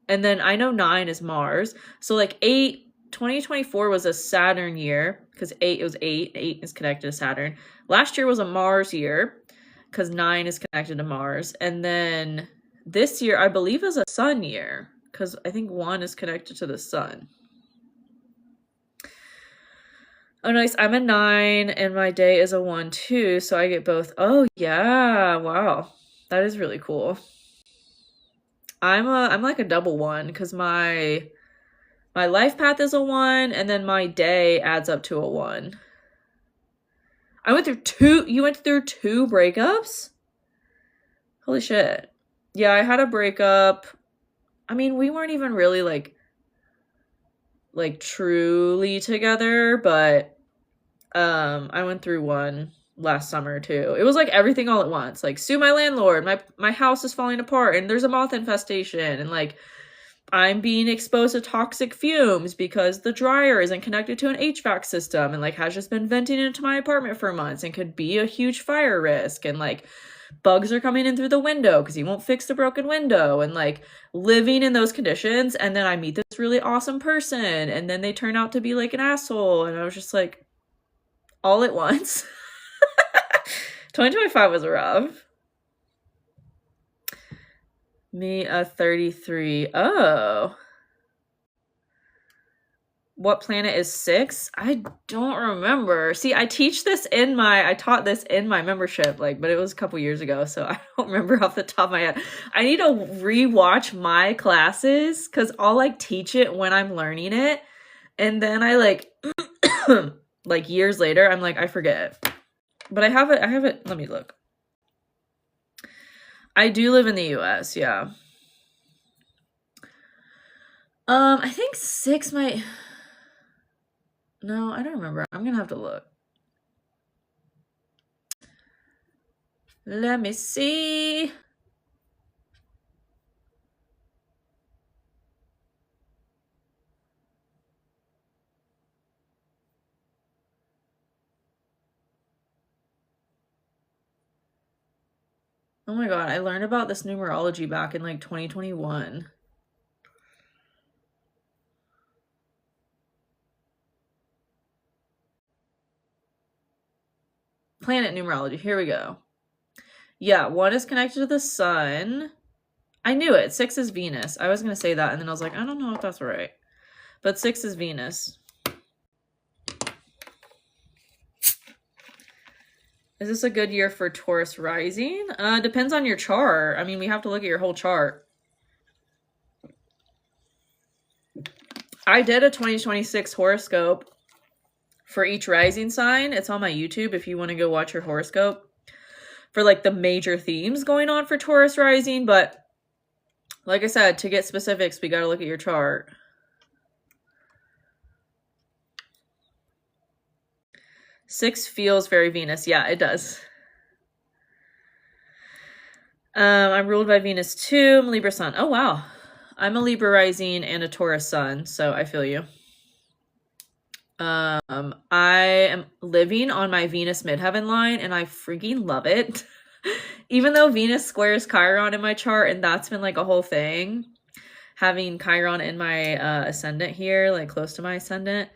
And then I know 9 is Mars. So like 2024 was a Saturn year because 8 was 8. 8 is connected to Saturn. Last year was a Mars year because 9 is connected to Mars. And then this year, I believe, is a sun year because I think 1 is connected to the sun. Oh, nice. I'm a 9 and my day is a 1 too. So I get both. Oh, yeah. Wow. That is really cool. I'm like a double 1 because my life path is a 1 and then my day adds up to a 1. I went through 2. You went through 2 breakups? Holy shit. Yeah, I had a breakup. I mean, we weren't even really like truly together, but I went through one last summer too. It was like everything all at once. Like, sue my landlord, my house is falling apart and there's a moth infestation, and like I'm being exposed to toxic fumes because the dryer isn't connected to an HVAC system and like has just been venting into my apartment for months and could be a huge fire risk, and like bugs are coming in through the window because he won't fix the broken window, and like living in those conditions. And then I meet this really awesome person and then they turn out to be like an asshole, and I was just like, all at once. 2025 was rough. Me, 33. Oh. What planet is 6? I don't remember. See, I taught this in my membership, like, but it was a couple years ago, so I don't remember off the top of my head. I need to rewatch my classes because I'll like teach it when I'm learning it, and then I like like years later, I'm like, I forget. But I have it. Let me look. I do live in the US, yeah. I think 6 might... No, I don't remember. I'm gonna have to look. Let me see. Oh my god, I learned about this numerology back in like 2021. Planet numerology, here we go. Yeah, 1 is connected to the sun. I knew it. 6 is Venus. I was going to say that, and then I was like, I don't know if that's right. But 6 is Venus. Is this a good year for Taurus rising? Depends on your chart. I mean, we have to look at your whole chart. I did a 2026 horoscope for each rising sign. It's on my YouTube if you want to go watch your horoscope for like the major themes going on for Taurus rising. But like I said, to get specifics, we got to look at your chart. Six feels very Venus. Yeah, it does. I'm ruled by Venus too. I'm Libra sun. Oh, wow. I'm a Libra rising and a Taurus sun, so I feel you. I am living on my Venus midheaven line, and I freaking love it. Even though Venus squares Chiron in my chart, and that's been like a whole thing, having Chiron in my ascendant here, like close to my ascendant.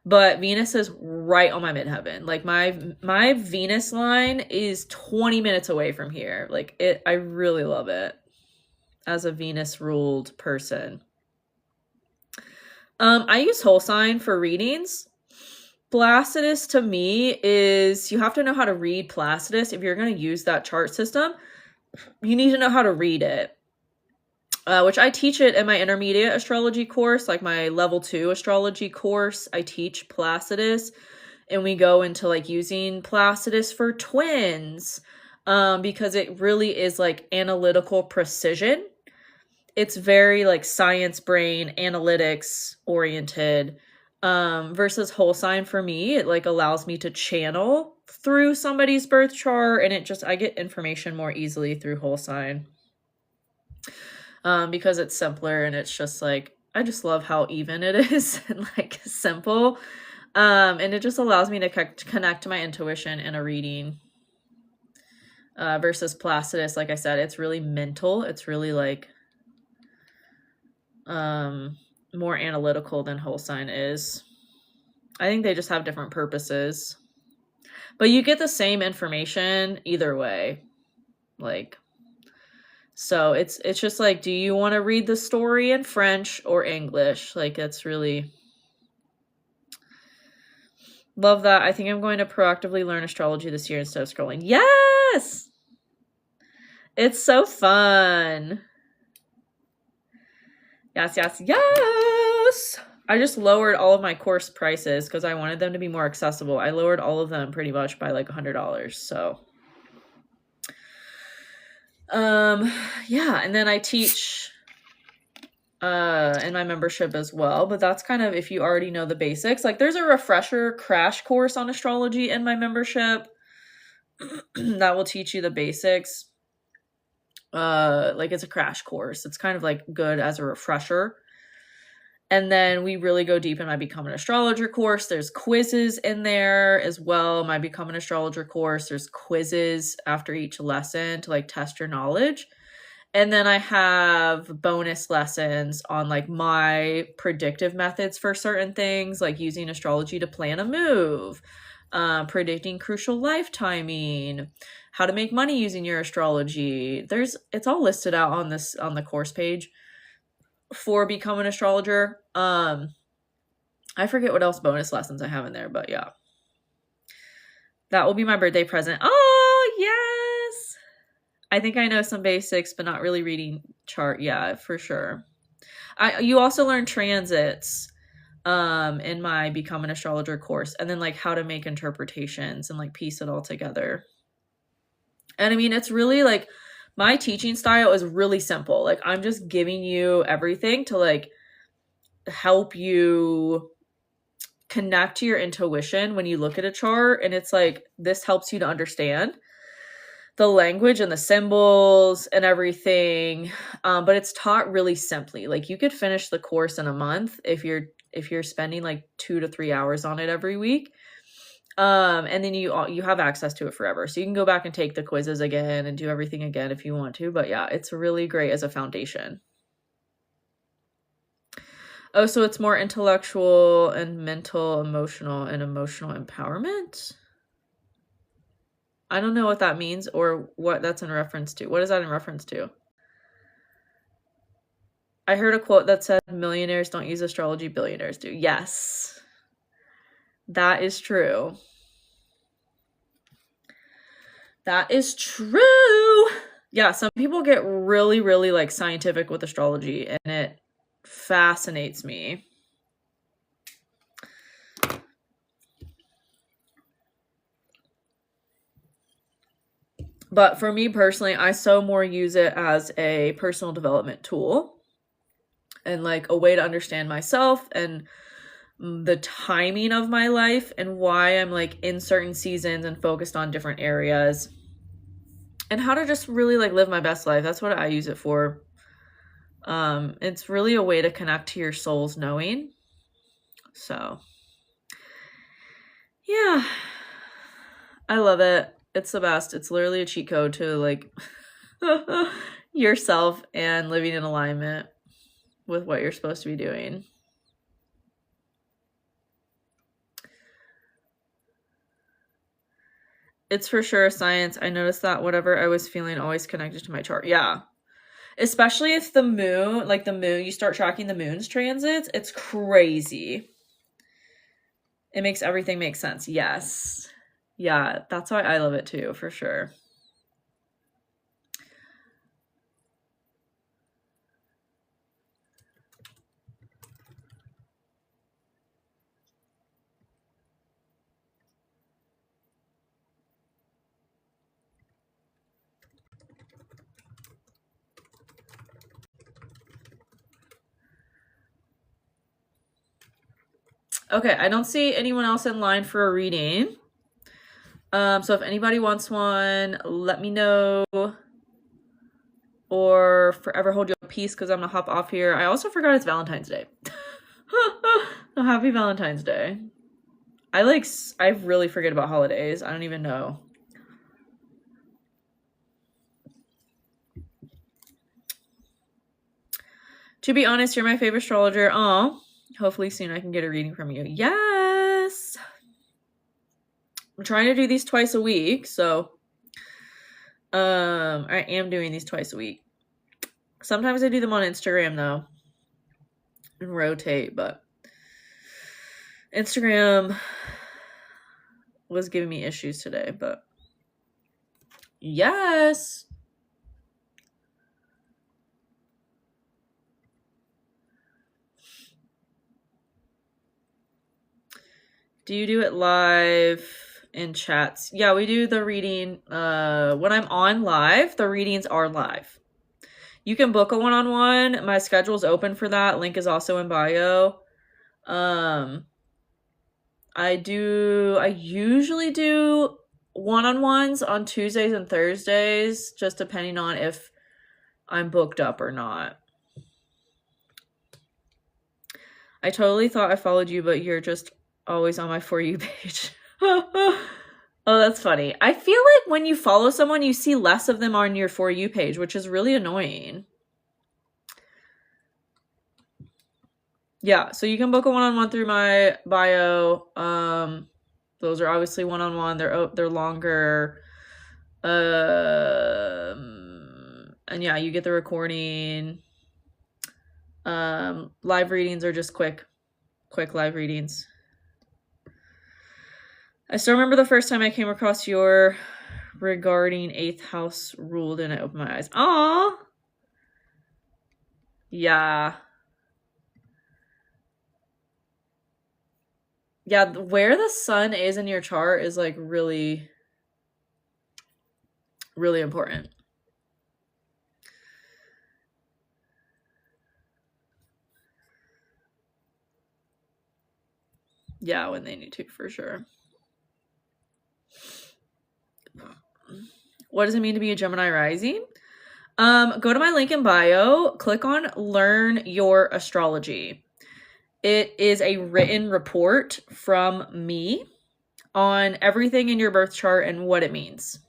But Venus is right on my midheaven. Like my Venus line is 20 minutes away from here. Like I really love it as a Venus ruled person. I use whole sign for readings. Placidus to me is, you have to know how to read Placidus. If you're going to use that chart system, you need to know how to read it. Which I teach it in my intermediate astrology course, like my level 2 astrology course. I teach Placidus, and we go into like using Placidus for twins, because it really is like analytical precision. It's very like science brain analytics oriented, versus whole sign for me. It like allows me to channel through somebody's birth chart, and I get information more easily through whole sign. Because it's simpler, and it's just like, I just love how even it is and like simple. And it just allows me to connect to my intuition in a reading. Versus Placidus, like I said, it's really mental. It's really like more analytical than whole sign is. I think they just have different purposes. But you get the same information either way. Like, so it's just like, do you want to read the story in French or English? Like, it's really... Love that. I think I'm going to proactively learn astrology this year instead of scrolling. Yes! It's so fun. Yes, yes, yes. I just lowered all of my course prices because I wanted them to be more accessible. I lowered all of them pretty much by like $100. So, yeah, and then I teach in my membership as well, but that's kind of if you already know the basics. Like there's a refresher crash course on astrology in my membership that will teach you the basics. Like it's a crash course. It's kind of like good as a refresher. And then we really go deep in my Become an Astrologer course. There's quizzes in there as well. My Become an Astrologer course, there's quizzes after each lesson to like test your knowledge. And then I have bonus lessons on like my predictive methods for certain things, like using astrology to plan a move, predicting crucial life timing, how to make money using your astrology. It's all listed out on the course page for Become an Astrologer. I forget what else bonus lessons I have in there, but yeah. That will be my birthday present. Oh, yes. I think I know some basics, but not really reading chart. Yeah, for sure. You also learn transits in my Become an Astrologer course, and then like how to make interpretations and like piece it all together. And I mean, it's really like my teaching style is really simple. Like I'm just giving you everything to like help you connect to your intuition when you look at a chart, and it's like this helps you to understand the language and the symbols and everything, but it's taught really simply. Like you could finish the course in a month if you're spending like 2 to 3 hours on it every week, and then you have access to it forever, so you can go back and take the quizzes again and do everything again if you want to. But yeah, it's really great as a foundation. Oh, so it's more intellectual and mental, emotional, and emotional empowerment? I don't know what that means or what that's in reference to. What is that in reference to? I heard a quote that said, millionaires don't use astrology, billionaires do. Yes, that is true. That is true. Yeah, some people get really, really like scientific with astrology, and it fascinates me. But for me personally, I so more use it as a personal development tool and like a way to understand myself and the timing of my life and why I'm like in certain seasons and focused on different areas and how to just really like live my best life. That's what I use it for. It's really a way to connect to your soul's knowing. So yeah, I love it. It's the best. It's literally a cheat code to like yourself and living in alignment with what you're supposed to be doing. It's for sure science. I noticed that whatever I was feeling always connected to my chart. Yeah. Especially if the moon, like the moon, you start tracking the moon's transits, it's crazy. It makes everything make sense. Yes. Yeah, that's why I love it too, for sure. Okay, I don't see anyone else in line for a reading. So if anybody wants one, let me know. Or forever hold your peace because I'm gonna hop off here. I also forgot it's Valentine's Day. So happy Valentine's Day. I really forget about holidays. I don't even know. To be honest, you're my favorite astrologer. Oh, hopefully soon I can get a reading from you. Yes. I'm trying to do these twice a week, so I am doing these twice a week. Sometimes I do them on Instagram though and rotate, but Instagram was giving me issues today, but yes. Do you do it live in chats? Yeah, we do the reading. When I'm on live, the readings are live. You can book a one-on-one. My schedule's open for that. Link is also in bio. I usually do one-on-ones on Tuesdays and Thursdays, just depending on if I'm booked up or not. I totally thought I followed you, but you're just always on my For You page. Oh, that's funny. I feel like when you follow someone, you see less of them on your For You page, which is really annoying. Yeah, so you can book a one-on-one through my bio. Those are obviously one-on-one. They're longer. And yeah, you get the recording. Live readings are just quick live readings. I still remember the first time I came across your regarding 8th house ruled and it opened my eyes. Aw. Yeah. Yeah, where the sun is in your chart is like really, really important. Yeah, when they need to, for sure. What does it mean to be a Gemini rising? Go to my link in bio, click on Learn Your Astrology. It is a written report from me on everything in your birth chart and what it means.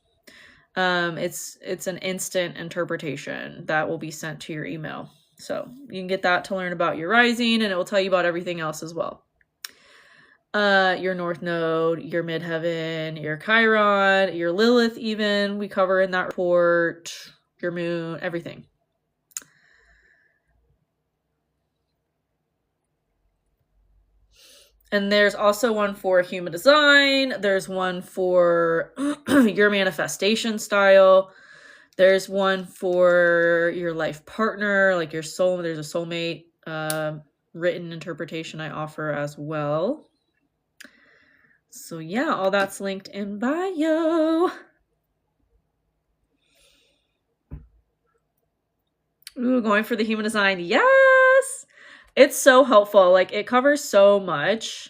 It's an instant interpretation that will be sent to your email. So you can get that to learn about your rising, and it will tell you about everything else as well. Your North Node, your Midheaven, your Chiron, your Lilith even, we cover in that report, your moon, everything. And there's also one for human design. There's one for your manifestation style. There's one for your life partner, like your soul. There's a soulmate written interpretation I offer as well. So yeah, all that's linked in bio. Ooh, going for the human design. Yes! It's so helpful. Like, it covers so much.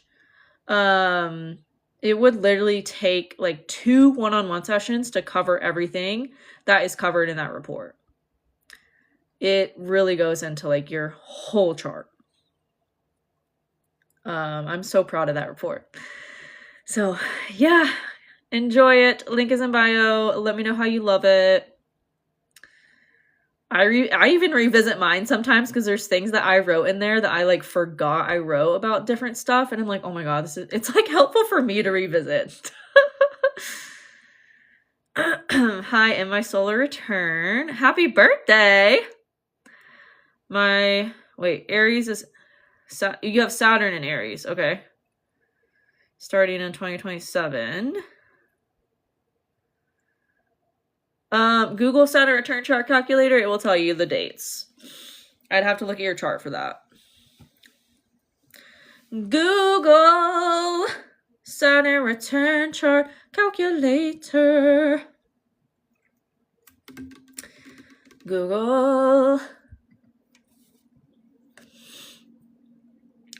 It would literally take like 2 one-on-one sessions to cover everything that is covered in that report. It really goes into like your whole chart. I'm so proud of that report. So yeah, enjoy it. Link is in bio. Let me know how you love it. I even revisit mine sometimes because there's things that I wrote in there that I like forgot I wrote about different stuff, and I'm like, oh my god, it's like helpful for me to revisit. Hi, and my solar return. Happy birthday! Aries is you have Saturn in Aries, okay. Starting in 2027. Google Saturn return chart calculator, it will tell you the dates. I'd have to look at your chart for that. Google Saturn return chart calculator. Google.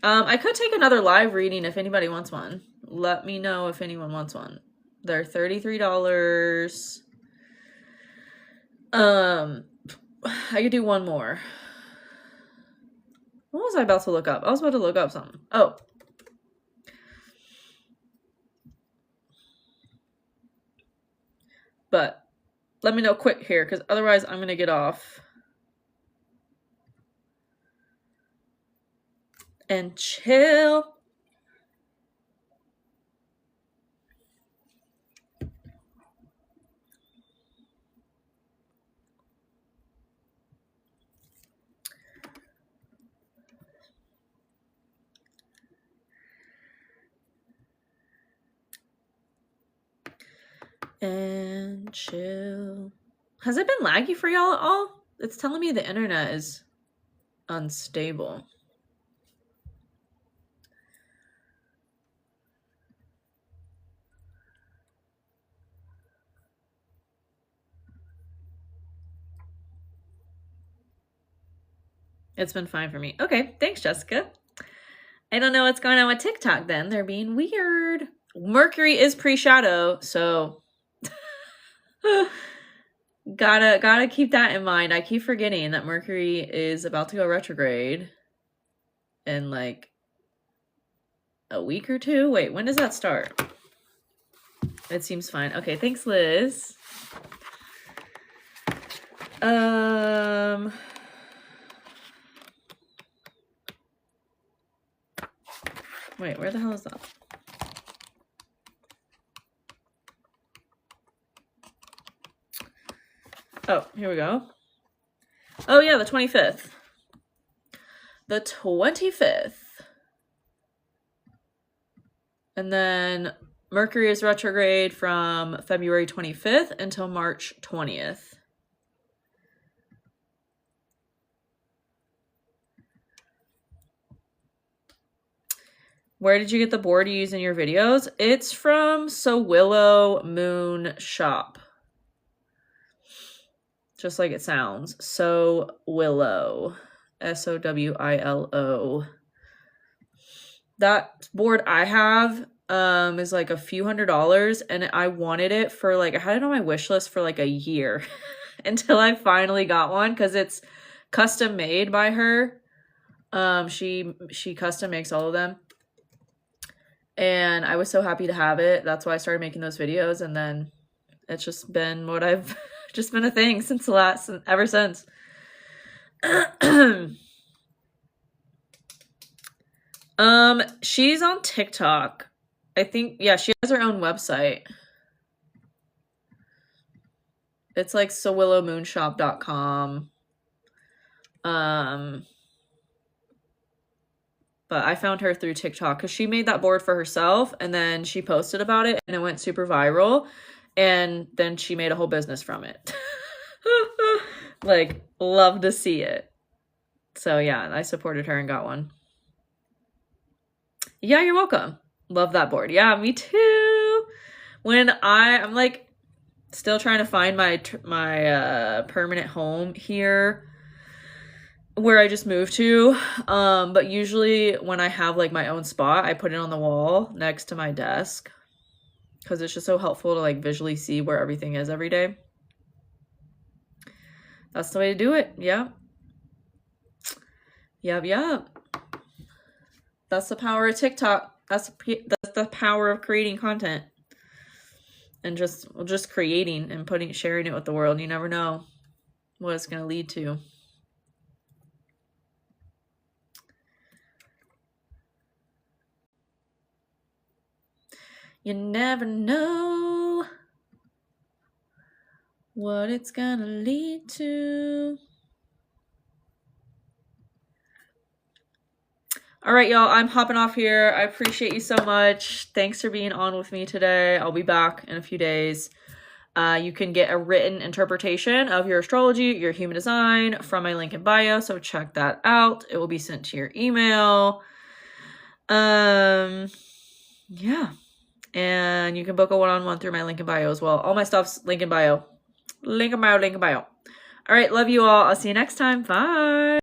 I could take another live reading if anybody wants one. Let me know if anyone wants one. They're $33. I could do one more. What was I about to look up? I was about to look up something. Oh. But let me know quick here, because otherwise I'm going to get off. And chill. And chill. Has it been laggy for y'all at all? It's telling me the internet is unstable. It's been fine for me. Okay, thanks, Jessica. I don't know what's going on with TikTok then. They're being weird. Mercury is pre-shadow, so gotta keep that in mind. I keep forgetting that Mercury is about to go retrograde in like a week or two. Wait, when does that start? It seems fine. Okay, thanks, Liz. Wait, where the hell is that? Oh, here we go. Oh yeah, the 25th. The 25th. And then Mercury is retrograde from February 25th until March 20th. Where did you get the board you use in your videos? It's from So Willow Moon Shop. Just like it sounds. So Willow. SOWILO. That board I have is like a few $100s, and I wanted it for like, I had it on my wish list for like a year until I finally got one, because it's custom made by her. She custom makes all of them, and I was so happy to have it. That's why I started making those videos, and then it's just been what I've just been a thing since ever since. She's on TikTok. I think, yeah, she has her own website. It's like sowillowmoonshop.com. But I found her through TikTok because she made that board for herself, and then she posted about it and it went super viral, and then she made a whole business from it. Like, love to see it. So yeah, I supported her and got one. Yeah, you're welcome. Love that board. Yeah, me too. When I'm like still trying to find my permanent home here where I just moved to, but usually when I have like my own spot, I put it on the wall next to my desk because it's just so helpful to like visually see where everything is every day. That's the way to do it. Yeah. Yep. That's the power of TikTok. That's the power of creating content and just creating and sharing it with the world. You never know what it's going to lead to. You never know what it's going to lead to. All right, y'all, I'm hopping off here. I appreciate you so much. Thanks for being on with me today. I'll be back in a few days. You can get a written interpretation of your astrology, your human design from my link in bio, so check that out. It will be sent to your email. Yeah. And you can book a one-on-one through my link in bio as well. All my stuff's link in bio. Link in bio. All right, love you all. I'll see you next time. Bye.